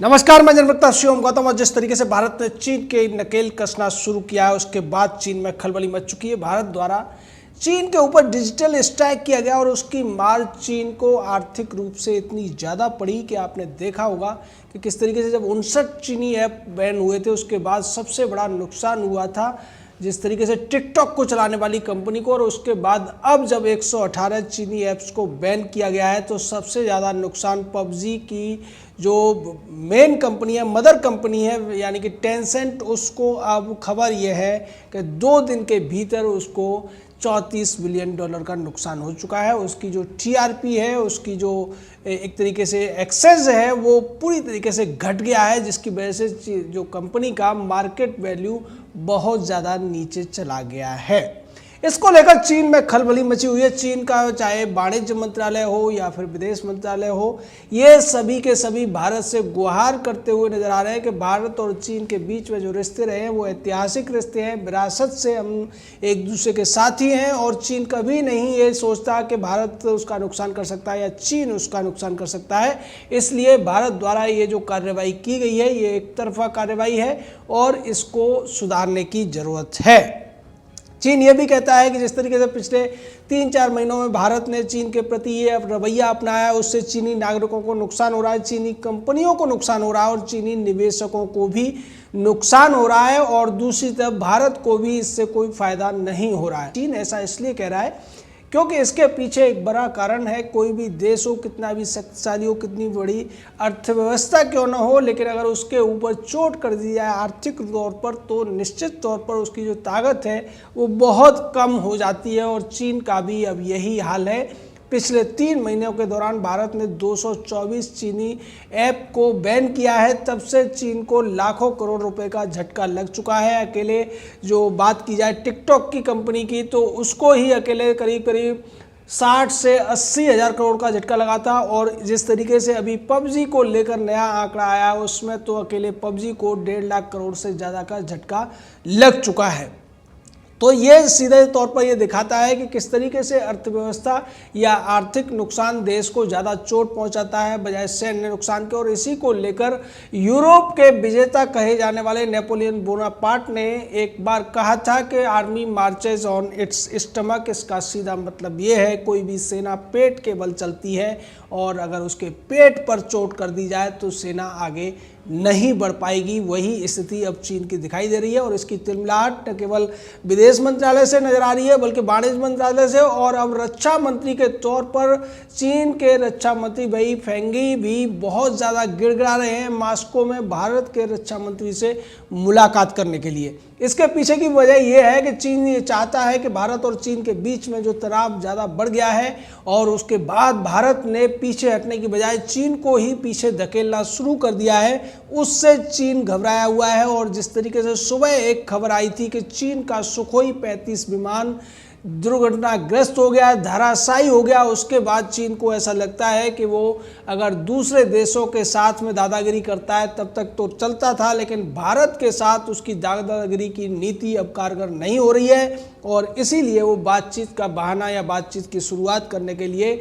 नमस्कार, मैं जनमता शिवम गौतम। और जिस तरीके से भारत ने चीन के नकेल कसना शुरू किया है उसके बाद चीन में खलबली मच चुकी है। भारत द्वारा चीन के ऊपर डिजिटल स्ट्राइक किया गया और उसकी मार चीन को आर्थिक रूप से इतनी ज़्यादा पड़ी कि आपने देखा होगा कि किस तरीके से जब 59 चीनी ऐप बैन हुए थे उसके बाद सबसे बड़ा नुकसान हुआ था जिस तरीके से टिकटॉक को चलाने वाली कंपनी को। और उसके बाद अब जब 118 चीनी ऐप्स को बैन किया गया है तो सबसे ज़्यादा नुकसान पबजी की जो मेन कंपनी है, मदर कंपनी है यानी कि टेंसेंट, उसको अब खबर यह है कि 2 दिन के भीतर उसको $34 बिलियन का नुकसान हो चुका है। उसकी जो टीआरपी है, उसकी जो एक तरीके से एक्सेस है वो पूरी तरीके से घट गया है, जिसकी वजह से जो कंपनी का मार्केट वैल्यू बहुत ज़्यादा नीचे चला गया है। इसको लेकर चीन में खलबली मची हुई है। चीन का चाहे वाणिज्य मंत्रालय हो या फिर विदेश मंत्रालय हो, ये सभी के सभी भारत से गुहार करते हुए नजर आ रहे हैं कि भारत और चीन के बीच में जो रिश्ते रहे हैं वो ऐतिहासिक रिश्ते हैं। विरासत से हम एक दूसरे के साथी हैं और चीन कभी नहीं ये सोचता कि भारत उसका नुकसान कर सकता है या चीन उसका नुकसान कर सकता है। इसलिए भारत द्वारा ये जो कार्रवाई की गई है ये एक तरफा कार्रवाई है और इसको सुधारने की ज़रूरत है। चीन ये भी कहता है कि जिस तरीके से पिछले 3-4 महीनों में भारत ने चीन के प्रति ये रवैया अपनाया उससे चीनी नागरिकों को नुकसान हो रहा है, चीनी कंपनियों को नुकसान हो रहा है और चीनी निवेशकों को भी नुकसान हो रहा है और दूसरी तरफ भारत को भी इससे कोई फायदा नहीं हो रहा है। चीन ऐसा इसलिए कह रहा है क्योंकि इसके पीछे एक बड़ा कारण है। कोई भी देश हो, कितना भी शक्तिशाली हो, कितनी बड़ी अर्थव्यवस्था क्यों न हो, लेकिन अगर उसके ऊपर चोट कर दी जाए आर्थिक तौर पर तो निश्चित तौर पर उसकी जो ताकत है वो बहुत कम हो जाती है। और चीन का भी अब यही हाल है। पिछले 3 महीनों के दौरान भारत ने 224 चीनी ऐप को बैन किया है। तब से चीन को लाखों करोड़ रुपए का झटका लग चुका है। अकेले जो बात की जाए टिकटॉक की कंपनी की तो उसको ही अकेले करीब करीब 60 से 80 हज़ार करोड़ का झटका लगा था। और जिस तरीके से अभी पबजी को लेकर नया आंकड़ा आया उसमें तो अकेले पबजी को 1.5 लाख करोड़ से ज़्यादा का झटका लग चुका है। तो ये सीधे तौर पर ये दिखाता है कि किस तरीके से अर्थव्यवस्था या आर्थिक नुकसान देश को ज़्यादा चोट पहुंचाता है बजाय सैन्य नुकसान के। और इसी को लेकर यूरोप के विजेता कहे जाने वाले नेपोलियन बोनापार्ट ने एक बार कहा था कि army marches on it's stomach. इसका सीधा मतलब ये है कोई भी सेना पेट के बल चलती है और अगर उसके पेट पर चोट कर दी जाए तो सेना आगे नहीं बढ़ पाएगी। वही स्थिति अब चीन की दिखाई दे रही है और इसकी तिलमिलाहट न केवल विदेश मंत्रालय से नजर आ रही है बल्कि वाणिज्य मंत्रालय से। और अब रक्षा मंत्री के तौर पर चीन के रक्षा मंत्री वही फेंगी भी बहुत ज़्यादा गिड़गिड़ा रहे हैं मॉस्को में भारत के रक्षा मंत्री से मुलाकात करने के लिए। इसके पीछे की वजह यह है कि चीन ये चाहता है कि भारत और चीन के बीच में जो तनाव ज़्यादा बढ़ गया है और उसके बाद भारत ने पीछे हटने की बजाय चीन को ही पीछे धकेलना शुरू कर दिया है, उससे चीन घबराया हुआ है। और जिस तरीके से सुबह एक खबर आई थी कि चीन का सुखोई 35 विमान दुर्घटनाग्रस्त हो गया, धराशायी हो गया, उसके बाद चीन को ऐसा लगता है कि वो अगर दूसरे देशों के साथ में दादागिरी करता है तब तक तो चलता था, लेकिन भारत के साथ उसकी दादागिरी की नीति अब कारगर नहीं हो रही है। और इसीलिए वो बातचीत का बहाना या बातचीत की शुरुआत करने के लिए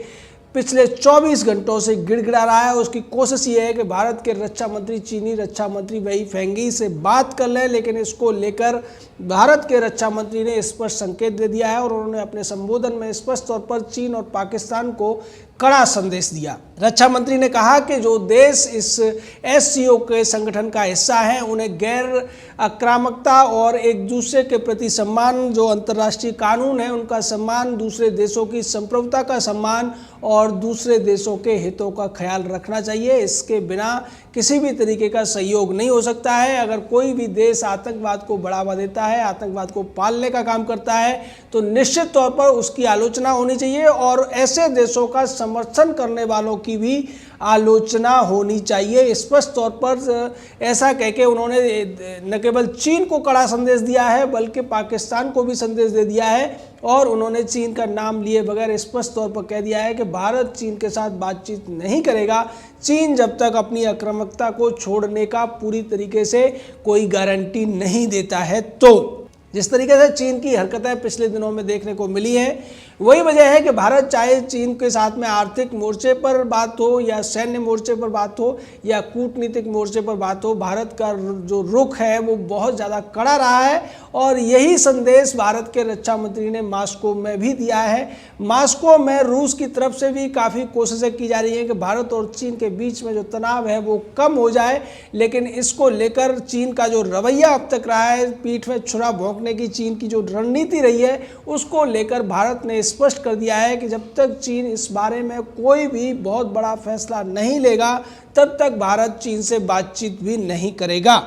पिछले 24 घंटों से गिड़गिड़ा रहा है। उसकी कोशिश ये है कि भारत के रक्षा मंत्री चीनी रक्षा मंत्री वही फेंगी से बात कर लें, लेकिन इसको लेकर भारत के रक्षा मंत्री ने स्पष्ट संकेत दे दिया है और उन्होंने अपने संबोधन में स्पष्ट तौर पर चीन और पाकिस्तान को कड़ा संदेश दिया। रक्षा मंत्री ने कहा कि जो देश इस एससीओ के संगठन का हिस्सा है उन्हें गैर आक्रामकता और एक दूसरे के प्रति सम्मान, जो अंतर्राष्ट्रीय कानून है उनका सम्मान, दूसरे देशों की संप्रभुता का सम्मान और दूसरे देशों के हितों का ख्याल रखना चाहिए। इसके बिना किसी भी तरीके का सहयोग नहीं हो सकता है। अगर कोई भी देश आतंकवाद को बढ़ावा देता है, आतंकवाद को पालने का काम करता है तो निश्चित तौर पर उसकी आलोचना होनी चाहिए और ऐसे देशों का समर्थन करने वालों की भी आलोचना होनी चाहिए। स्पष्ट तौर पर ऐसा कह के उन्होंने न केवल चीन को कड़ा संदेश दिया है बल्कि पाकिस्तान को भी संदेश दे दिया है और उन्होंने चीन का नाम लिए बगैर स्पष्ट तौर पर कह दिया है कि भारत चीन के साथ बातचीत नहीं करेगा चीन जब तक अपनी आक्रामकता को छोड़ने का पूरी तरीके से कोई गारंटी नहीं देता है। तो जिस तरीके से चीन की हरकतें पिछले दिनों में देखने को मिली है वही वजह है कि भारत चाहे चीन के साथ में आर्थिक मोर्चे पर बात हो या सैन्य मोर्चे पर बात हो या कूटनीतिक मोर्चे पर बात हो, भारत का जो रुख है वो बहुत ज़्यादा कड़ा रहा है और यही संदेश भारत के रक्षा मंत्री ने मॉस्को में भी दिया है। मॉस्को में रूस की तरफ से भी काफ़ी कोशिशें की जा रही हैं कि भारत और चीन के बीच में जो तनाव है वो कम हो जाए, लेकिन इसको लेकर चीन का जो रवैया अब तक रहा है, पीठ में छुरा भोंकने की चीन की जो रणनीति रही है, उसको लेकर भारत ने स्पष्ट कर दिया है कि जब तक चीन इस बारे में कोई भी बहुत बड़ा फैसला नहीं लेगा तब तक भारत चीन से बातचीत भी नहीं करेगा।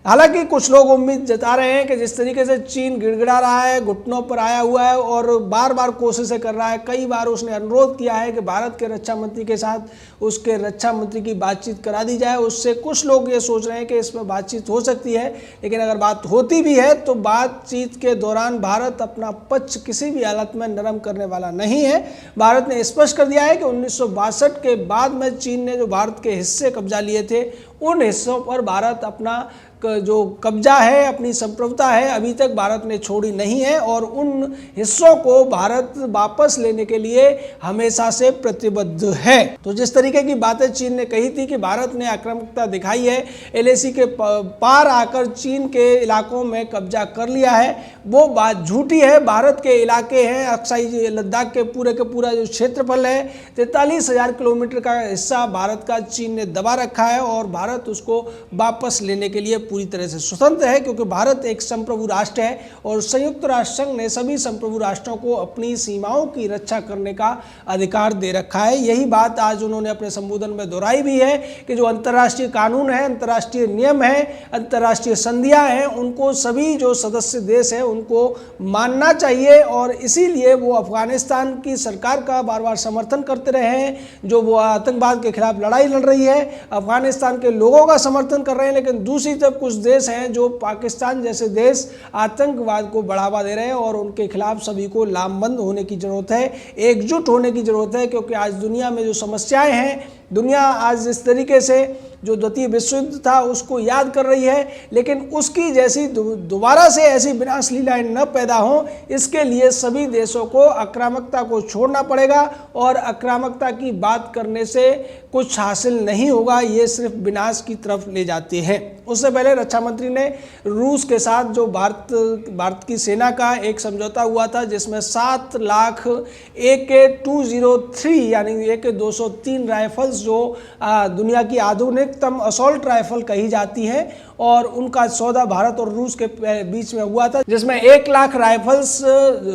हालांकि कुछ लोग उम्मीद जता रहे हैं कि जिस तरीके से चीन गिड़गिड़ा रहा है, घुटनों पर आया हुआ है और बार बार कोशिशें कर रहा है, कई बार उसने अनुरोध किया है कि भारत के रक्षा मंत्री के साथ उसके रक्षा मंत्री की बातचीत करा दी जाए, उससे कुछ लोग ये सोच रहे हैं कि इसमें बातचीत हो सकती है। लेकिन अगर बात होती भी है तो बातचीत के दौरान भारत अपना पक्ष किसी भी हालत में नरम करने वाला नहीं है। भारत ने स्पष्ट कर दिया है कि 1962 के बाद में चीन ने जो भारत के हिस्से कब्जा लिए थे, उन हिस्सों पर भारत अपना जो कब्जा है, अपनी संप्रभुता है, अभी तक भारत ने छोड़ी नहीं है और उन हिस्सों को भारत वापस लेने के लिए हमेशा से प्रतिबद्ध है। तो जिस तरीके की बातें चीन ने कही थी कि भारत ने आक्रामकता दिखाई है, एलएसी के पार आकर चीन के इलाकों में कब्जा कर लिया है, वो बात झूठी है। भारत के इलाके हैं, अक्साई लद्दाख के पूरा जो क्षेत्रफल है, 43,000 किलोमीटर का हिस्सा भारत का चीन ने दबा रखा है और भारत उसको वापस लेने के लिए पूरी तरह से स्वतंत्र है, क्योंकि भारत एक संप्रभु राष्ट्र है और संयुक्त राष्ट्र संघ ने सभी संप्रभु राष्ट्रों को अपनी सीमाओं की रक्षा करने का अधिकार दे रखा है। यही बात आज उन्होंने अपने संबोधन में दोहराई भी है कि जो अंतर्राष्ट्रीय कानून है, अंतर्राष्ट्रीय नियम है, अंतर्राष्ट्रीय संधियां हैं, उनको सभी जो सदस्य देश हैं उनको मानना चाहिए और इसीलिए वो अफगानिस्तान की सरकार का बार बार समर्थन करते रहे हैं, जो वो आतंकवाद के खिलाफ लड़ाई लड़ रही है, अफगानिस्तान के लोगों का समर्थन कर रहे हैं। लेकिन दूसरी तरफ कुछ देश हैं जो पाकिस्तान जैसे देश आतंकवाद को बढ़ावा दे रहे हैं और उनके खिलाफ सभी को लामबंद होने की जरूरत है, एकजुट होने की जरूरत है, क्योंकि आज दुनिया में जो समस्याएं हैं, दुनिया आज जिस तरीके से जो द्वितीय विश्व युद्ध था उसको याद कर रही है, लेकिन उसकी जैसी दोबारा से ऐसी विनाश लीलाएं न पैदा हों, इसके लिए सभी देशों को आक्रामकता को छोड़ना पड़ेगा और आक्रामकता की बात करने से कुछ हासिल नहीं होगा, ये सिर्फ विनाश की तरफ ले जाते हैं। उससे पहले रक्षा मंत्री ने रूस के साथ जो भारत की सेना का एक समझौता हुआ था, जिसमें 7 लाख AK-203 यानी AK-203 राइफल्स जो दुनिया की आधुनिकतम असॉल्ट राइफल कही जाती है, और उनका सौदा भारत और रूस के बीच में हुआ था, जिसमें 1 लाख राइफल्स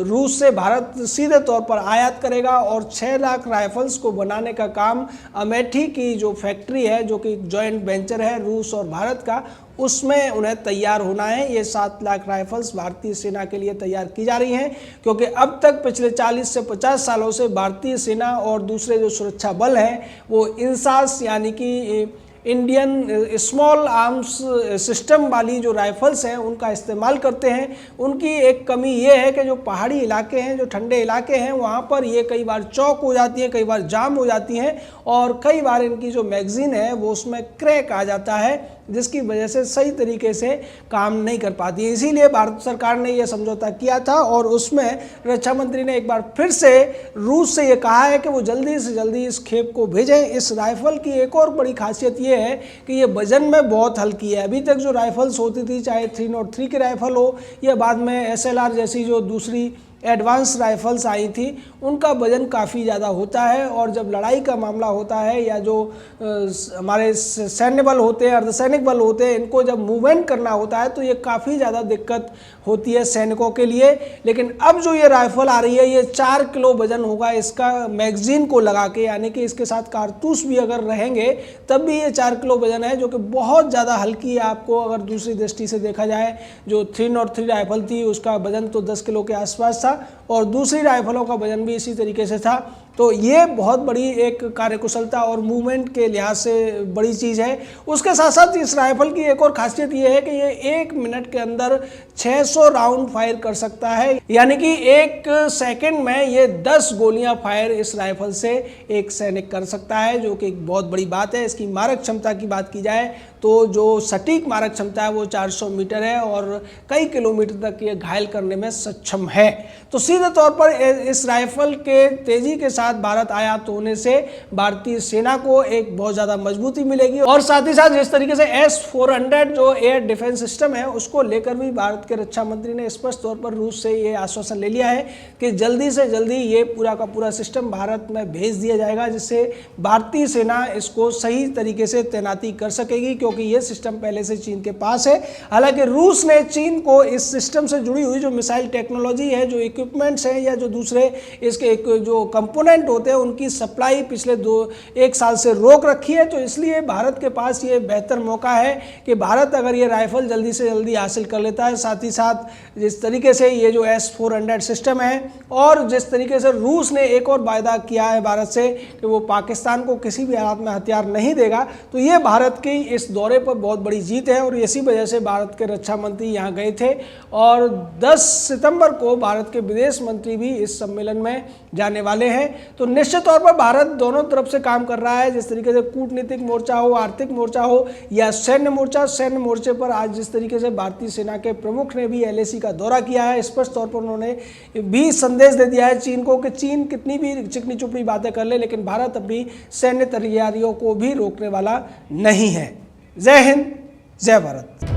रूस से भारत सीधे तौर पर आयात करेगा और 6 लाख राइफल्स को बनाने का काम अमेठी की जो फैक्ट्री है, जो कि जॉइंट वेंचर है रूस और भारत का, उसमें उन्हें तैयार होना है। ये 7 लाख राइफल्स भारतीय सेना के लिए तैयार की जा रही हैं, क्योंकि अब तक पिछले 40 से 50 सालों से भारतीय सेना और दूसरे जो सुरक्षा बल हैं वो इंसास यानी कि इंडियन स्मॉल आर्म्स सिस्टम वाली जो राइफल्स हैं उनका इस्तेमाल करते हैं। उनकी एक कमी ये है कि जो पहाड़ी इलाके हैं, जो ठंडे इलाके हैं, वहाँ पर ये कई बार चौक हो जाती हैं, कई बार जाम हो जाती हैं और कई बार इनकी जो मैगज़ीन है वो उसमें क्रैक आ जाता है, जिसकी वजह से सही तरीके से काम नहीं कर पाती है। इसीलिए भारत सरकार ने यह समझौता किया था और उसमें रक्षा मंत्री ने एक बार फिर से रूस से ये कहा है कि वो जल्दी से जल्दी इस खेप को भेजें। इस राइफल की एक और बड़ी खासियत ये है कि ये वजन में बहुत हल्की है। अभी तक जो राइफल्स होती थी, चाहे 303 की राइफल हो या बाद में SLR जैसी जो दूसरी एडवांस राइफल्स आई थी, उनका वजन काफ़ी ज़्यादा होता है और जब लड़ाई का मामला होता है या जो हमारे सैन्य बल होते हैं, अर्धसैनिक बल होते हैं, इनको जब मूवमेंट करना होता है तो ये काफ़ी ज़्यादा दिक्कत होती है सैनिकों के लिए। लेकिन अब जो ये राइफल आ रही है, ये 4 किलो वजन होगा इसका मैगज़ीन को लगा के, यानी कि इसके साथ कारतूस भी अगर रहेंगे तब भी ये 4 किलो वजन है, जो कि बहुत ज़्यादा हल्की है। आपको अगर दूसरी दृष्टि से देखा जाए, जो 303 राइफल थी उसका वजन तो 10 किलो के आसपास था और दूसरी राइफलों का वजन भी इसी तरीके से था। तो ये बहुत बड़ी एक कार्यकुशलता और मूवमेंट के लिहाज से बड़ी चीज़ है। उसके साथ साथ इस राइफल की एक और खासियत ये है कि ये 1 मिनट के अंदर 600 राउंड फायर कर सकता है, यानी कि 1 सेकंड में ये 10 गोलियां फायर इस राइफल से एक सैनिक कर सकता है, जो कि एक बहुत बड़ी बात है। इसकी मारक क्षमता की बात की जाए तो जो सटीक मारक क्षमता है वो 400 मीटर है और कई किलोमीटर तक ये घायल करने में सक्षम है। तो सीधे तौर पर इस राइफल के तेजी के साथ भारत आयात होने से भारतीय सेना को एक बहुत ज़्यादा मजबूती मिलेगी, और साथ ही साथ जिस तरीके से S-400 जो एयर डिफेंस सिस्टम है उसको लेकर भी भारत के रक्षा मंत्री ने स्पष्ट तौर पर रूस से ये आश्वासन ले लिया है कि जल्दी से जल्दी ये पूरा का पूरा सिस्टम भारत में भेज दिया जाएगा, जिससे भारतीय सेना इसको सही तरीके से तैनाती कर सकेगी, क्योंकि ये सिस्टम पहले से चीन के पास है। हालांकि रूस ने चीन को इस सिस्टम से जुड़ी हुई जो मिसाइल टेक्नोलॉजी है, जो इक्विपमेंट्स हैं या जो दूसरे इसके जो कंपोनेंट होते हैं उनकी सप्लाई पिछले 1 साल से रोक रखी है। तो इसलिए भारत के पास ये बेहतर मौका है कि भारत अगर ये राइफल जल्दी से जल्दी हासिल कर लेता है, साथ ही साथ जिस तरीके से ये जो S-400 सिस्टम है और जिस तरीके से रूस ने एक और वायदा किया है भारत से कि वो पाकिस्तान को किसी भी हालात में हथियार नहीं देगा, तो ये भारत की इस दौरे पर बहुत बड़ी जीत है। और इसी वजह से भारत के रक्षा मंत्री यहाँ गए थे और 10 सितंबर को भारत के विदेश मंत्री भी इस सम्मेलन में जाने वाले हैं। तो निश्चित तौर पर भारत दोनों तरफ से काम कर रहा है, जिस तरीके से कूटनीतिक मोर्चा हो, आर्थिक मोर्चा हो या सैन्य मोर्चा। सैन्य मोर्चे पर आज जिस तरीके से भारतीय सेना के प्रमुख ने भी LAC का दौरा किया है, स्पष्ट तौर पर उन्होंने भी संदेश दे दिया है चीन को कि चीन कितनी भी चिकनी चुपड़ी बातें कर ले, लेकिन भारत अपनी सैन्य तैयारियों को भी रोकने वाला नहीं है। जय हिंद, जय भारत।